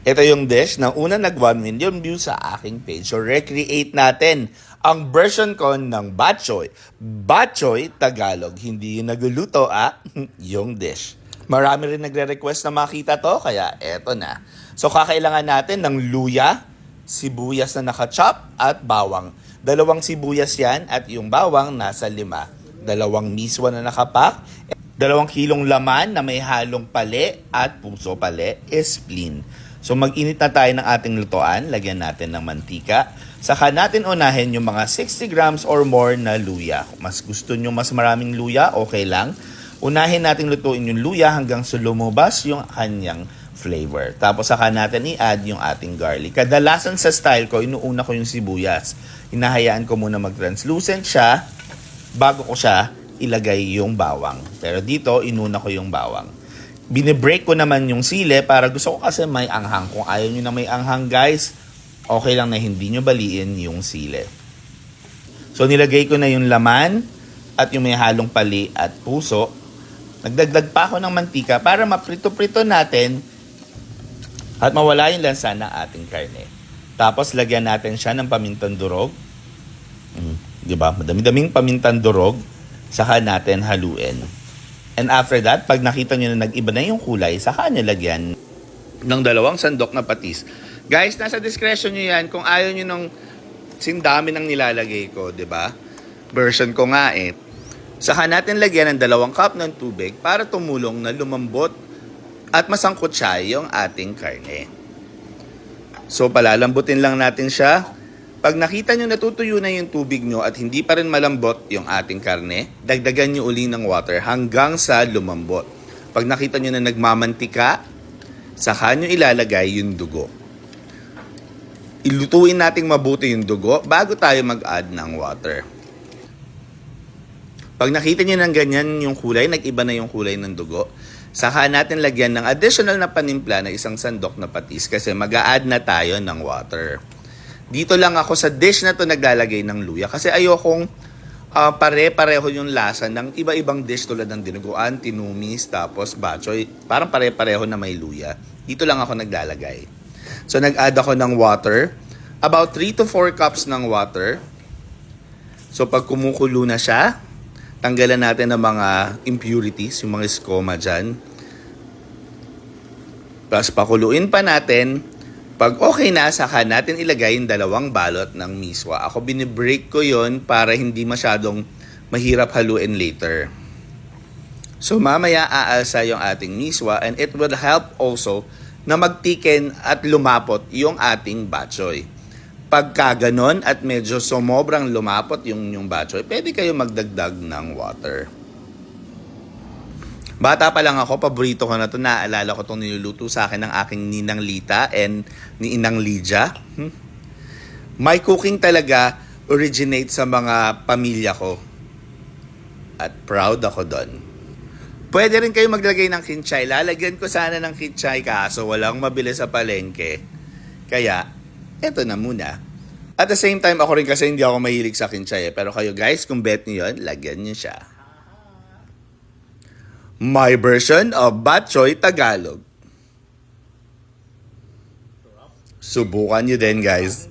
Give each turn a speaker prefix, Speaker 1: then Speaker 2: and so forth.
Speaker 1: Ito yung dish na una nag 1 million views sa aking page. So recreate natin ang version ko ng bok choy. Bok choy Tagalog. Hindi yung nagluluto yung dish. Marami rin nagre-request na makita to, kaya eto na. So kakailangan natin ng luya, sibuyas na naka-chop at bawang. 2 sibuyas yan at yung bawang nasa 5. 2 miswa na nakapak. 2 kilong laman na may halong pale at puso pale, spleen. So mag-init na tayo ng ating lutuan, lagyan natin ng mantika. Saka natin unahin yung mga 60 grams or more na luya. Kung mas gusto nyo mas maraming luya, okay lang. Unahin natin lutuin yung luya hanggang sa lumabas yung kanyang flavor. Tapos saka natin i-add yung ating garlic. Kadalasan sa style ko, inuuna ko yung sibuyas. Hinahayaan ko muna mag-translucent siya bago ko siya ilagay yung bawang. Pero dito, inuna ko yung bawang. Binibreak ko naman yung sili para gusto ko kasi may anghang. Kung ayaw nyo na may anghang guys, okay lang na hindi nyo baliin yung sili. So nilagay ko na yung laman at yung may halong pali at puso. Nagdagdag pa ako ng mantika para maprito-prito natin at mawala yung lansa ng ating karne. Tapos lagyan natin siya ng pamintang durog. Diba? Madami-daming pamintang durog. Saka natin haluin. And after that, pag nakita nyo na nag-iba na yung kulay, saka nyo lagyan ng 2 sandok na patis. Guys, nasa discretion nyo yan kung ayaw nyo ng sindami ng nilalagay ko, di ba? Version ko nga eh. Saka natin lagyan ng 2 cup ng tubig para tumulong na lumambot at masangkot siya yung ating karne. So palalambutin lang natin siya. Pag nakita nyo natutuyo na yung tubig nyo at hindi pa rin malambot yung ating karne, dagdagan nyo uli ng water hanggang sa lumambot. Pag nakita nyo na nagmamantika, saka nyo ilalagay yung dugo. Ilutuin nating mabuti yung dugo bago tayo mag-add ng water. Pag nakita nyo ng ganyan yung kulay, nag-iba na yung kulay ng dugo, saka natin lagyan ng additional na panimpla na 1 sandok na patis kasi mag-a-add na tayo ng water. Dito lang ako sa dish na to naglalagay ng luya kasi ayokong pare-pareho yung lasa ng iba-ibang dish tulad ng dinuguan, tinumis, tapos bok choy. Parang pare-pareho na may luya. Dito lang ako naglalagay. So nag-add ako ng water. About 3 to 4 cups ng water. So pag kumukulo na siya, tanggalan natin ng mga impurities, yung mga skoma dyan. Tapos pakuluin pa natin. Pag okay na, saka natin ilagay yung 2 balot ng miswa. Ako binibreak ko yon para hindi masyadong mahirap haluin later. So mamaya aalsa yung ating miswa and it will help also na magtiken at lumapot yung ating bok choy. Pagka ganon at medyo sumobrang lumapot yung bok choy, pwede kayo magdagdag ng water. Bata pa lang ako, paborito ko na to. Naalala ko itong niluluto sa akin ng aking Ninang Lita and ni Inang Lydia. My cooking talaga originate sa mga pamilya ko. At proud ako doon. Pwede rin kayo maglagay ng kinchay. Lalagyan ko sana ng kinchay kaso walang mabili sa palengke. Kaya, eto na muna. At the same time, ako rin kasi hindi ako mahilig sa kinchay. Pero kayo guys, kung bet niyo yun, lagyan niyo siya. My version of bok choy Tagalog. Subukan nyo din guys.